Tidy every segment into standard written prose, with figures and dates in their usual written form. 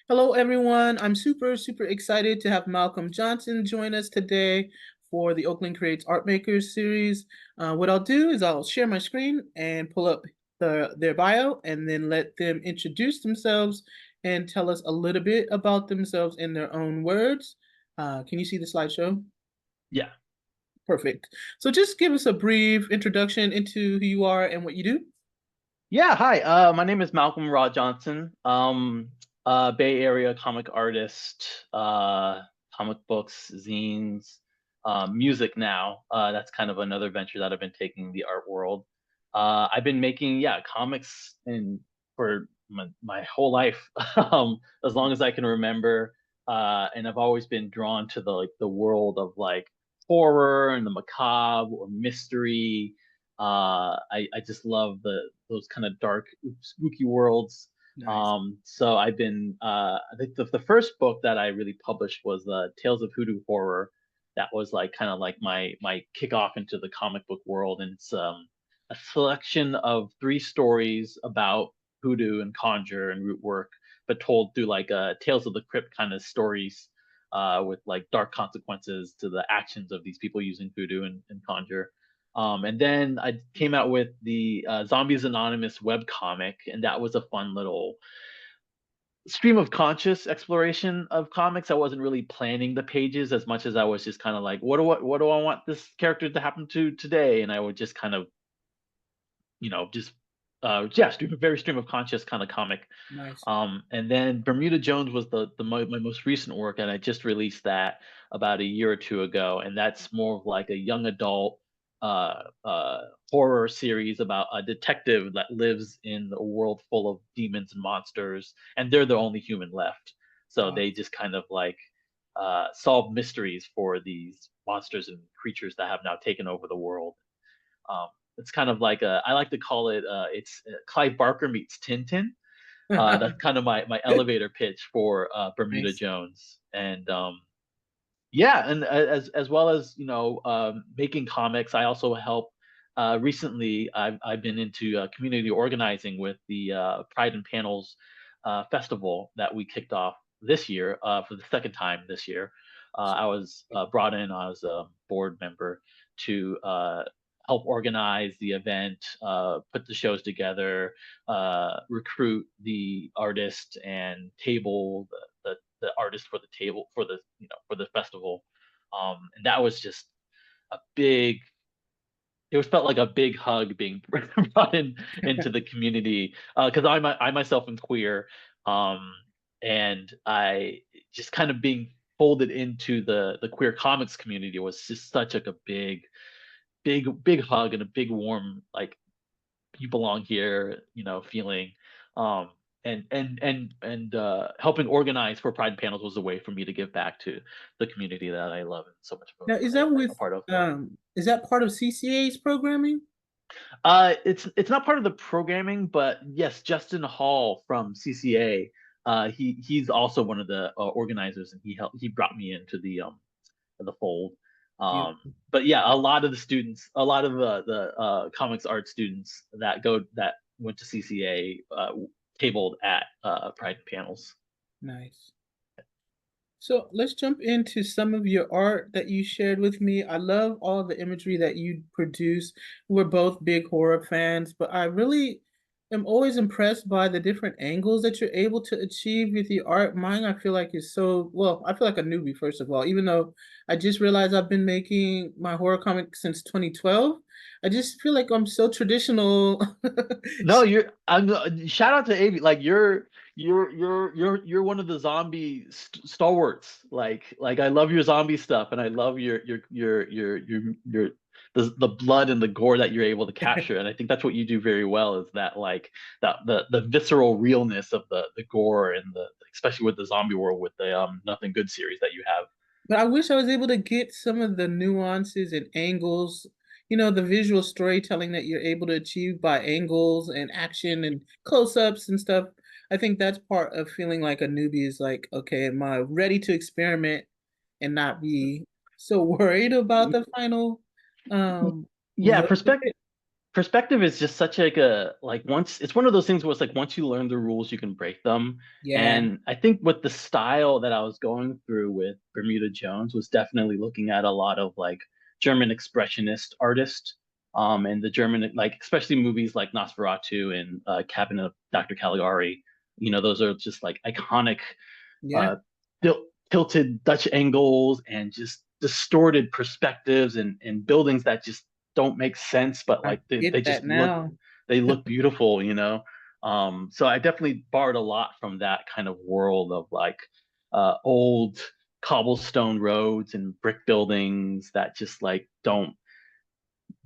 Hello, everyone. I'm super excited to have Malcolm Johnson join us today for the Oakland Creates Art Makers series. What I'll do is I'll share my screen and pull up their bio and then let them introduce themselves and tell us a little bit about themselves in their own words. Can you see the slideshow? Yeah. Perfect. So just give us a brief introduction into who you are and what you do. Yeah, hi. My name is Malcolm Rod Johnson. Bay Area comic artist, comic books, zines, music now. That's kind of another venture that I've been taking in the art world. I've been making, yeah, comics for my whole life, as long as I can remember. And I've always been drawn to the world of like horror and the macabre or mystery. I just love those kind of dark, spooky worlds. Nice. So I've been I think the first book that I really published was Tales of Hoodoo Horror. That was like kind of like my kickoff into the comic book world, and it's a selection of three stories about hoodoo and conjure and root work, but told through like Tales of the Crypt kind of stories. With like dark consequences to the actions of these people using hoodoo and conjure. And then I came out with the Zombies Anonymous web comic, and that was a fun little stream of conscious exploration of comics. I wasn't really planning the pages as much as I was just kind of like, what do I want this character to happen to today? And I would just kind of, just yeah, very stream of conscious kind of comic. Nice. And then Bermuda Jones was my most recent work, and I just released that about a year or two ago, and that's more of like a young adult horror series about a detective that lives in a world full of demons and monsters, and they're the only human left. So Wow. they just kind of like solve mysteries for these monsters and creatures that have now taken over the world. Um, it's kind of like I like to call it it's Clive Barker meets Tintin. That's kind of my elevator pitch for Bermuda Nice. Jones, and yeah, and as well as making comics, I also help. Recently, I've been into community organizing with the Pride and Panels festival that we kicked off this year for the second time this year. I was brought in as a board member to help organize the event, put the shows together, recruit the artist, and table the artist for the table for the for the festival. And that was just a big. It was felt like a big hug being brought in into the community because I myself am queer, um, and I just kind of being folded into the queer comics community was just such like a big hug and a big warm like you belong here, feeling. Um, and helping organize for Pride panels was a way for me to give back to the community that I love and so much Now, a part of. is that part of CCA's programming? It's not part of the programming, but yes, Justin Hall from CCA. He's also one of the organizers, and he brought me into the fold. Beautiful. But yeah, a lot of the students, a lot of the comics art students that went to CCA tabled at Pride panels. Nice. So let's jump into some of your art that you shared with me. I love all the imagery that you produce. We're both big horror fans, but I really am always impressed by the different angles that you're able to achieve with your art. Mine, I feel like is so, well, I feel like a newbie, first of all, even though I just realized I've been making my horror comic since 2012. I just feel like I'm so traditional. No, shout out to Avi. Like you're one of the zombie stalwarts. Like I love your zombie stuff, and I love your the blood and the gore that you're able to capture. And I think that's what you do very well is that like the visceral realness of the gore and the especially with the zombie world with the Nothing Good series that you have. But I wish I was able to get some of the nuances and angles, the visual storytelling that you're able to achieve by angles and action and close-ups and stuff. I think that's part of feeling like a newbie is like, okay, am I ready to experiment and not be so worried about the final Y- um Yeah, look of perspective. it? perspective is just such like a like once it's one of those things where it's like once you learn the rules you can break them. Yeah. And I think with the style that I was going through with Bermuda Jones was definitely looking at a lot of like German expressionist artists, and the German like especially movies like Nosferatu and Cabinet of Dr. Caligari. Those are just like iconic Yeah. uh tilted Dutch angles and just distorted perspectives and buildings that just don't make sense, but I like they get that just look now. they look beautiful. So I definitely borrowed a lot from that kind of world of like old cobblestone roads and brick buildings that just like don't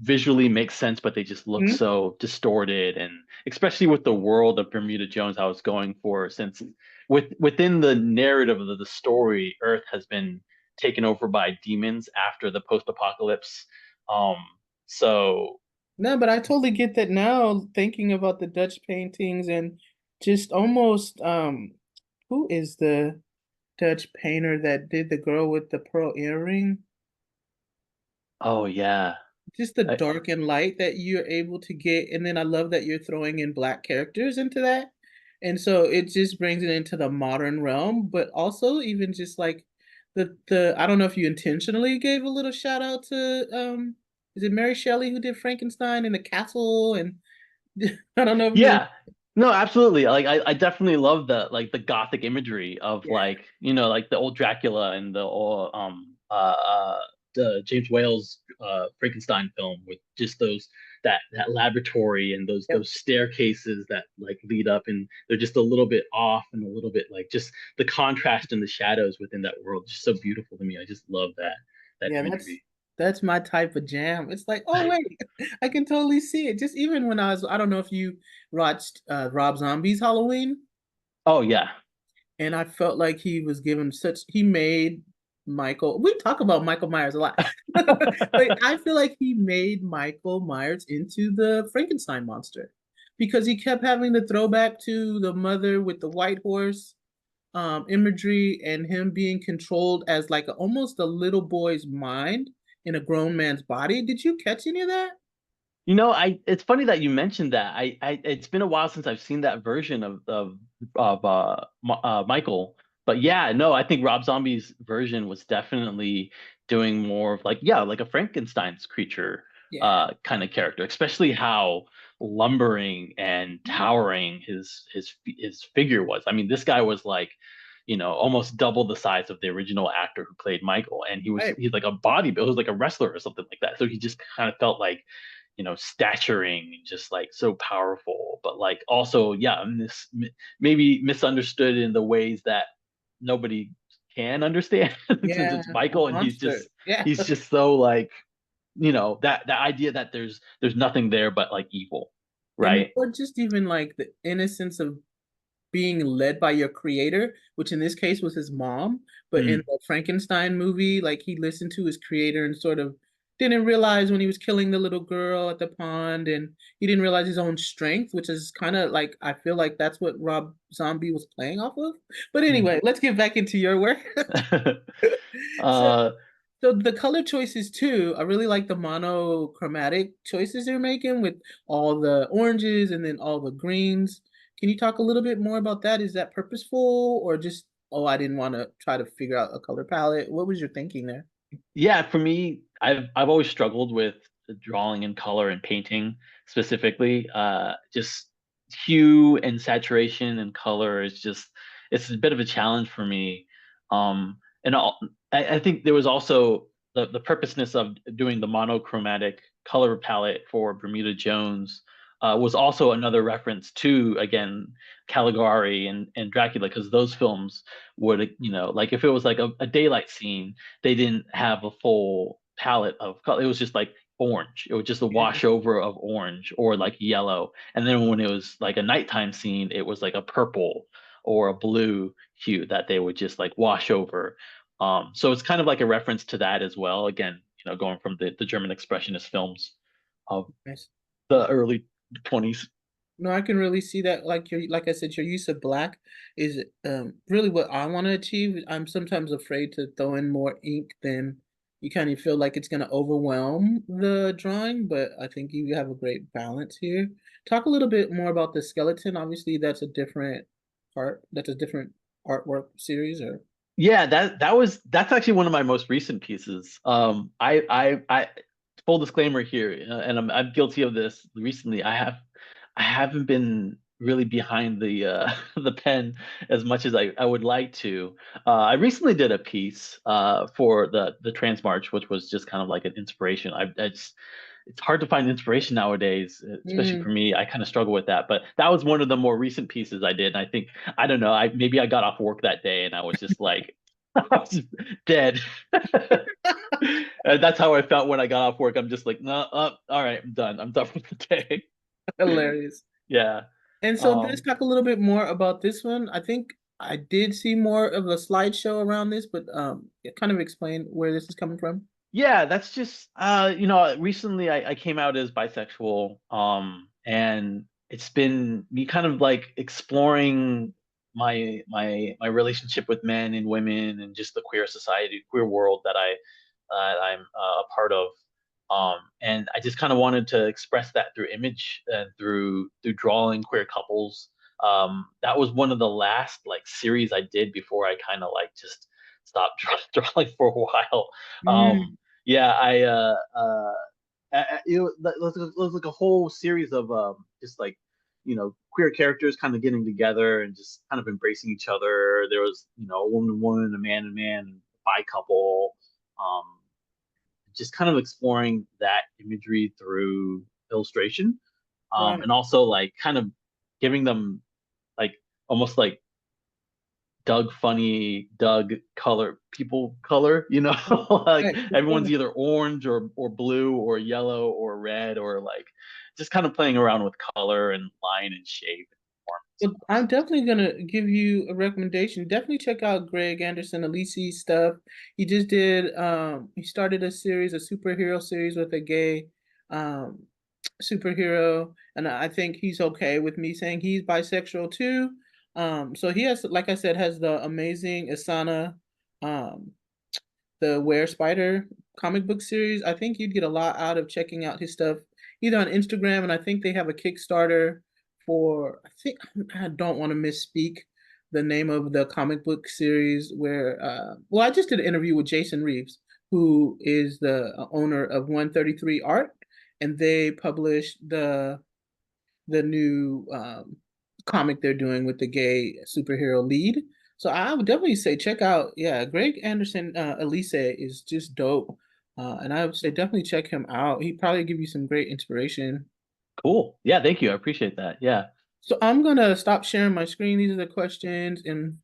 visually make sense, but they just look Mhm. so distorted. And especially with the world of Bermuda Jones, I was going for since within the narrative of the story, Earth has been taken over by demons after the post-apocalypse. Um, so No, but I totally get that now, thinking about the Dutch paintings and just almost who is the Dutch painter that did the girl with the pearl earring? oh yeah. Just the I, dark and light that you're able to get, and then I love that you're throwing in black characters into that. And so it just brings it into the modern realm, but also even just like the I don't know if you intentionally gave a little shout out to is it Mary Shelley who did Frankenstein in the castle and I don't know if you. yeah. No, absolutely. Like I definitely love the gothic imagery of Yeah. like the old Dracula and the old the James Wales Frankenstein film with just those that laboratory and Yep. those staircases that like lead up, and they're just a little bit off and a little bit like just the contrast and the shadows within that world just so beautiful to me. I just love that Yeah, imagery. that's my type of jam. It's like, oh wait, I can totally see it. Just even when I don't know if you watched Rob Zombie's Halloween, Oh yeah. and I felt like he was given such he made Michael. We talk about Michael Myers a lot. But I feel like he made Michael Myers into the Frankenstein monster because he kept having the throwback to the mother with the white horse imagery and him being controlled as like almost a little boy's mind in a grown man's body. Did you catch any of that? I it's funny that you mentioned that. It's been a while since I've seen that version of Michael. But yeah, no, I think Rob Zombie's version was definitely doing more of like yeah, like a Frankenstein's creature Yeah. kind of character, especially how lumbering and towering his figure was. I mean, this guy was like almost double the size of the original actor who played Michael, and Right. he's like a bodybuilder, he was like a wrestler or something like that. So he just kind of felt like staturing and just like so powerful, but like also, yeah, maybe misunderstood in the ways that nobody can understand since Yeah. it's A Michael and monster. Yeah. he's just so like, that idea that there's nothing there but like evil, And right? or just even like the innocence of being led by your creator, which in this case was his mom. But in Mhm. the Frankenstein movie, like he listened to his creator and sort of didn't realize when he was killing the little girl at the pond, and he didn't realize his own strength, which is kind of like I feel like that's what Rob Zombie was playing off of. But Mhm. anyway, let's get back into your work. So uh so the color choices too, I really like the monochromatic choices they're making with all the oranges and then all the greens. Can you talk a little bit more about that? Is that purposeful or just, oh, I didn't want to try to figure out a color palette? What was your thinking there? Yeah, for me, I've always struggled with drawing in color and painting specifically. Just hue and saturation and color is just it's a bit of a challenge for me. And I think there was also the purposeness of doing the monochromatic color palette for Bermuda Jones was also another reference to again Caligari and Dracula, because those films would like if it was like a daylight scene, they didn't have a full palette of color. It was just like orange. It was just a Yeah. wash over of orange or like yellow. And then when it was like a nighttime scene, it was like a purple or a blue hue that they would just like wash over. So it's kind of like a reference to that as well. Again, going from the German expressionist films of Nice. the early 20s. No, I can really see that. Like your, like I said, your use of black is really what I want to achieve. I'm sometimes afraid to throw in more ink than you kind of feel like it's going to overwhelm the drawing, but I think you have a great balance here. Talk a little bit more about the skeleton. Obviously, that's a different part. That's a different artwork series, or Yeah, that's actually one of my most recent pieces. I full disclaimer here, and I'm guilty of this recently. I haven't been really behind the the pen as much as I would like to. I recently did a piece for the Trans March, which was just kind of like an inspiration. I just it's hard to find inspiration nowadays, especially for mm, me. I kind of struggle with that, but that was one of the more recent pieces I did. And I think I don't know. I maybe I got off work that day and I was just like, I was just dead. And that's how I felt when I got off work. I'm just like, no, all right, I'm done. I'm done for the day. hilarious. Yeah. And so let's Um, talk a little bit more about this one. I think I did see more of a slideshow around this, but kind of explain where this is coming from. yeah, that's just recently I came out as bisexual, and it's been me kind of like exploring my relationship with men and women and just the queer society, queer world that I'm a part of. And I just kind of wanted to express that through image and through drawing queer couples. That was one of the last like series I did before I kind of like just stopped drawing for a while. Mm, Yeah, it was like a whole series of just like queer characters kind of getting together and just kind of embracing each other. There was a woman and woman, a man, bi couple, um, just kind of exploring that imagery through illustration, right. and also like kind of giving them like almost like Doug funny Doug color people color, like Right. everyone's either orange or blue or yellow or red or like just kind of playing around with color and line and shape and form and Well, stuff. I'm definitely gonna give you a recommendation. Definitely check out Greg Anderson Alisi stuff. He just did he started a series, a superhero series with a gay um superhero, and I think he's okay with me saying he's bisexual too. So he has, like I said, has the amazing Asana um the Were Spider comic book series. I think you'd get a lot out of checking out his stuff either on Instagram, and I think they have a Kickstarter for, I think, I don't want to misspeak the name of the comic book series where well, I just did an interview with Jason Reeves, who is the owner of 133 Art, and they published the new comic they're doing with the gay superhero lead. So I would definitely say check out, yeah, Greg Anderson Elise is just dope. And I would say definitely check him out. He probably give you some great inspiration. Cool. Yeah, thank you. I appreciate that. Yeah. So I'm gonna stop sharing my screen. These are the questions, and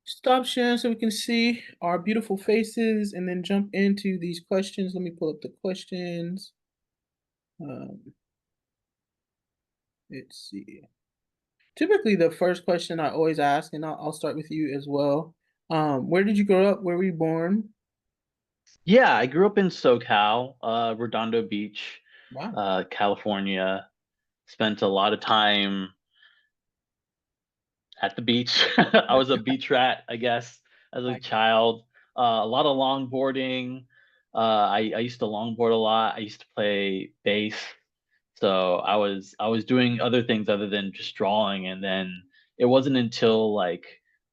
stop sharing so we can see our beautiful faces and then jump into these questions. Let me pull up the questions. Um, let's see. Typically, the first question I always ask, and I'll start with you as well. Where did you grow up? Where were you born? Yeah, I grew up in SoCal, Redondo Beach, Wow. California. Spent a lot of time at the beach. I was a beach rat, I guess, as a Like, child. A lot of longboarding. I used to longboard a lot. I used to play bass. So I was doing other things other than just drawing. And then it wasn't until like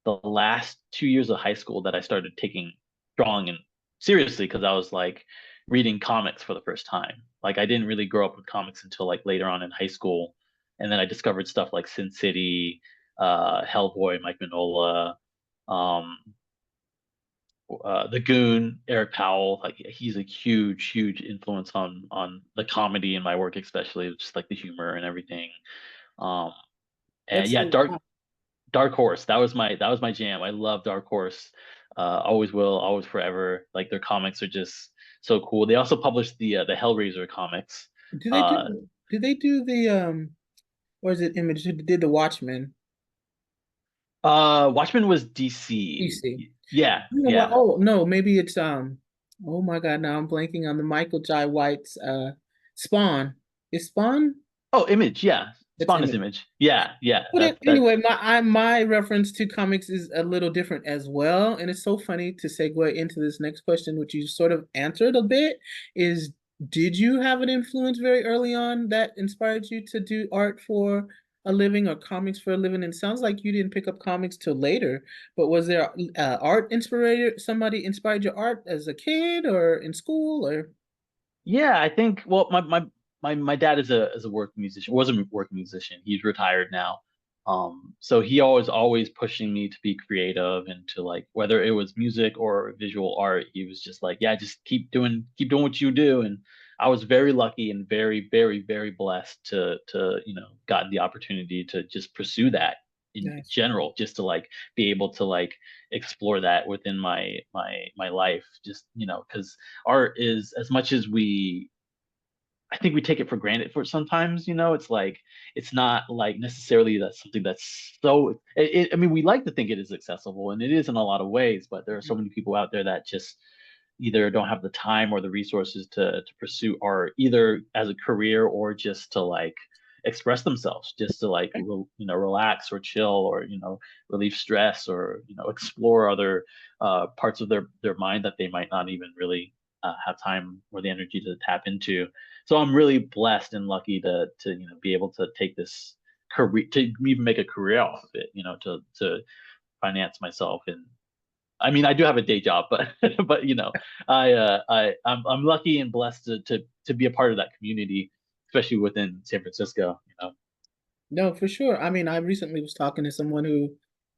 the last 2 years of high school that I started taking drawing and seriously because I was like reading comics for the first time. Like I didn't really grow up with comics until like later on in high school. And then I discovered stuff like Sin City, Hellboy, Mike Mignola, um, the Goon, Eric Powell. Like he's a huge influence on the comedy in my work, especially just like the humor and everything. Um, and that's yeah, so Dark Horse. That was my jam. I love Dark Horse. Always will, always forever. Like their comics are just so cool. They also published the Hellraiser comics. do they Uh, do the or is it Image who did the Watchmen? Watchmen was DC. DC. Yeah, You know what? yeah. Oh no, maybe it's oh my God, now I'm blanking on the Michael Jai White's Spawn. Is Spawn? Oh, Image. Yeah, It's Spawn is Image. Image. Yeah, yeah. But That. anyway, my reference to comics is a little different as well, and it's so funny to segue into this next question, which you sort of answered a bit. Is did you have an influence very early on that inspired you to do art for a living or comics for a living? And it sounds like you didn't pick up comics till later, but was there art inspired? Somebody inspired your art as a kid or in school or? Yeah, I think. Well, my dad is a work musician. Was a work musician. He's retired now. So he always pushing me to be creative and to like whether it was music or visual art. He was just like, yeah, just keep doing what you do. And I was very lucky and very blessed to gotten the opportunity to just pursue that in Yes. general, just to like be able to like explore that within my life. Just because art is as much as I think we take it for granted for sometimes, it's like it's not like necessarily that's something that's so I mean, we like to think it is accessible and it is in a lot of ways, but there are so many people out there that just either don't have the time or the resources to pursue art either as a career or just to like express themselves, just to like relax or chill or relieve stress or explore other parts of their mind that they might not even really have time or the energy to tap into. So I'm really blessed and lucky to be able to take this career, to even make a career off of it, to finance myself. And I mean, I do have a day job, but but I'm lucky and blessed to be a part of that community, especially within San Francisco. No, for sure. I mean, I recently was talking to someone who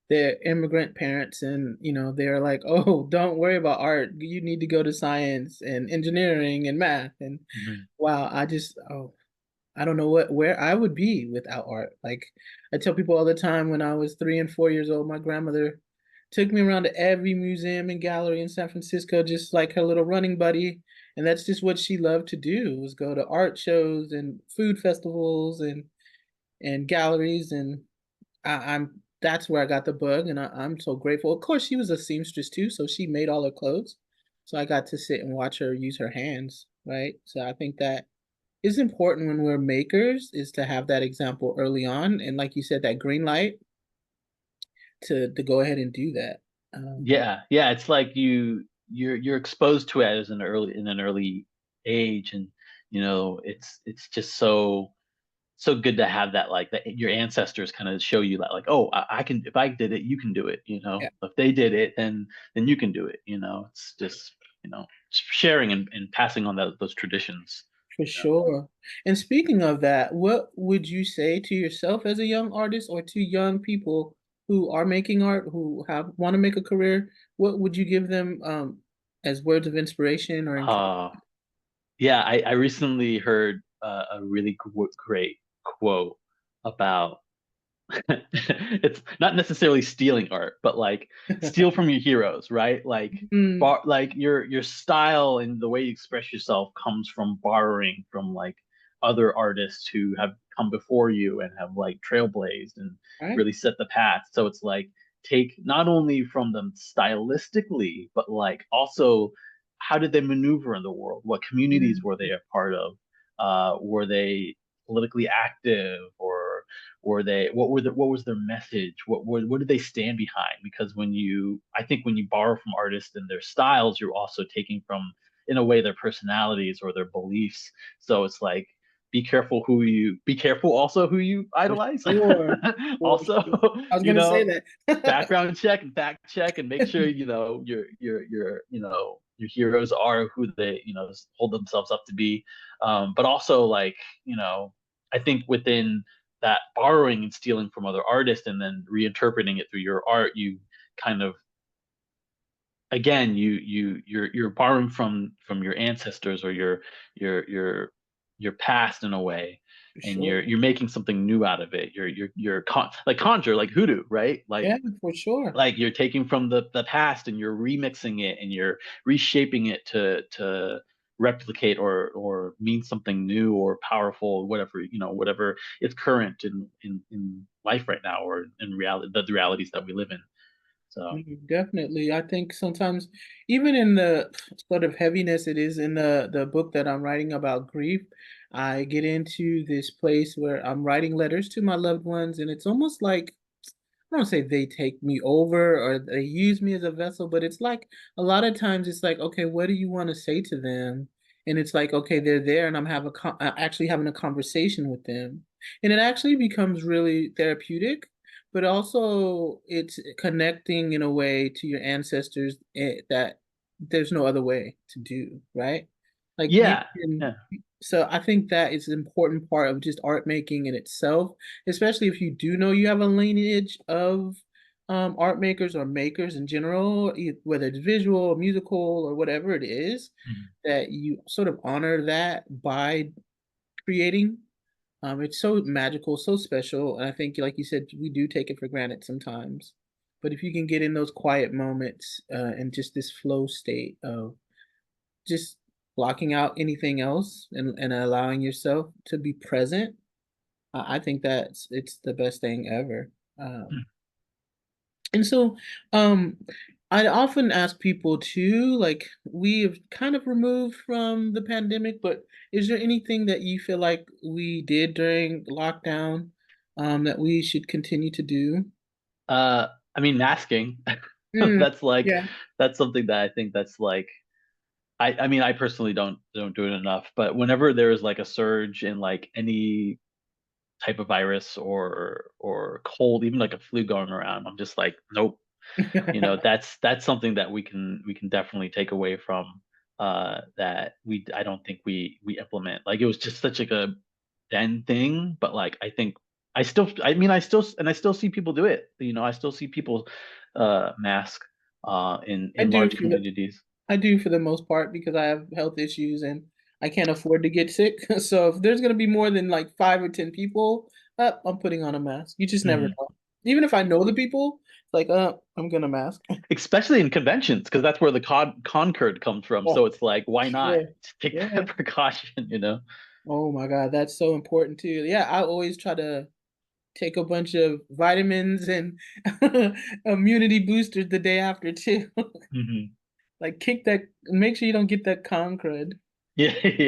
they're immigrant parents and they're like, "Oh, don't worry about art. You need to go to science and engineering and math." And Mhm. wow, I don't know where I would be without art. Like I tell people all the time when I was 3 and 4 years old, my grandmother took me around to every museum and gallery in San Francisco, just like her little running buddy. And that's just what she loved to do was go to art shows and food festivals and galleries, and I'm that's where I got the bug, and I'm so grateful. Of course, she was a seamstress too, so she made all her clothes, so I got to sit and watch her use her hands, right? So I think that is important when we're makers, is to have that example early on, and like you said, that green light to go ahead and do that. Yeah, yeah, it's like you're exposed to it as an early age, and it's just so good to have that, like that your ancestors kind of show you that, like, oh, I can, if I did it you can do it. Yeah, If they did it, then you can do it. It's just sharing and passing on those traditions. for you know? sure. And speaking of that, what would you say to yourself as a young artist or to young people who are making art, who have want to make a career? What would you give them as words of inspiration or encouragement? uh yeah, I recently heard a really great quote about it's not necessarily stealing art, but like steal from your heroes, right? Like Mm, like your style and the way you express yourself comes from borrowing from like other artists who have come before you and have like trailblazed and right. really set the path. So it's like take not only from them stylistically, but like also how did they maneuver in the world? What communities were they a part of? Were they politically active or were they what was their message? What did they stand behind? Because I think when you borrow from artists and their styles, you're also taking from, in a way, their personalities or their beliefs. So it's like be careful also who you For idolize. sure. For Also, sure. I was you gonna say know, that. background check and fact check and make sure your heroes are who they hold themselves up to be. But also like I think within that borrowing and stealing from other artists and then reinterpreting it through your art, you kind of again you're borrowing from your ancestors or your your your past in a way, For and sure. you're making something new out of it. Like conjure, like hoodoo, right? Yeah, for sure. Like you're taking from the past and you're remixing it and you're reshaping it to replicate or mean something new or powerful, whatever is current in life right now or in reality, the realities that we live in. So Definitely. I think sometimes even in the sort of heaviness it is in the book that I'm writing about grief, I get into this place where I'm writing letters to my loved ones, and it's almost like I don't say they take me over or they use me as a vessel, but it's like a lot of times it's like, okay, what do you want to say to them? And it's like, okay, they're there, and actually having a conversation with them, and it actually becomes really therapeutic, but also it's connecting in a way to your ancestors that there's no other way to do, right? Like you Yeah, can. yeah. So I think that is an important part of just art making in itself, especially if you do know you have a lineage of art makers or makers in general, whether it's visual or musical or whatever it is, Mhm. that you sort of honor that by creating. It's so magical, so special, and I think, like you said, we do take it for granted sometimes. But if you can get in those quiet moments and just this flow state of just blocking out anything else and allowing yourself to be present, I think that's it's the best thing ever. And so, um, I often ask people too, like we have kind of removed from the pandemic, but is there anything that you feel like we did during lockdown, that we should continue to do? Uh, I mean, masking. Mm, That's like yeah. that's something that I think that's like I mean, I personally don't do it enough, but whenever there is like a surge in like any type of virus or cold, even like a flu going around, I'm just like, nope. That's something that we can definitely take away from that I don't think we implement. Like it was just such like a then thing, but like I think I mean I still see people do it. I still see people mask I in do large for the communities. I do for the most part because I have health issues and I can't afford to get sick. So if there's gonna be more than like 5 or 10 people, I'm putting on a mask. You just never Mhm. know. Even if I know the people, it's like, I'm gonna mask. Especially in conventions, because that's where the Concord comes from. So Oh, it's like, why not yeah, take yeah. that precaution? Oh my God, that's so important too. Yeah, I always try to take a bunch of vitamins and immunity boosters the day after too. Hmm. Like kick that, make sure you don't get that con crud. Yeah, yeah.